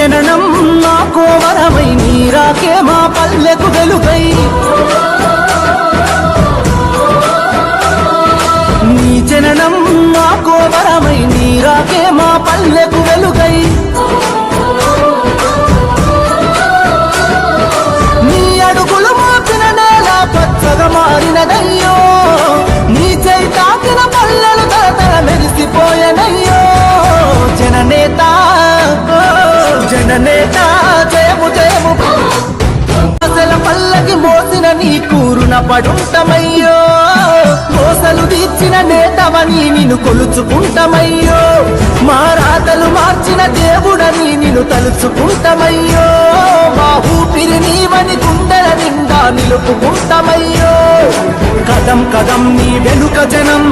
జననం మాకో వరమై నీ రాకే మా పల్లెకు వెలుగై నీ జననం మాకో వరమై నీ రాకే మా పల్లెకు వెలుగై నీ అడుగులు మోపిన నేల పచ్చగా మారినదయ్యో నీ చేయి తాకిన పల్లెలు తరతర మెరిసిపోయనయ్యో జననేత జననేత జయము జయము అసల పల్లకి మోసిన నీ కూరున పడుంటమయ్యో మోసలు తీర్చిన నేతవని నిన్ను కొలుచుకుంటమయ్యో మా రాతలు మార్చిన దేవుడని నిన్ను తలుచుకుంటమయ్యో మా ఊపిరి నీవని గుండెల నిండా నిలుపుకుంటమయ్యో కదం కదం నీ వెనుక జనం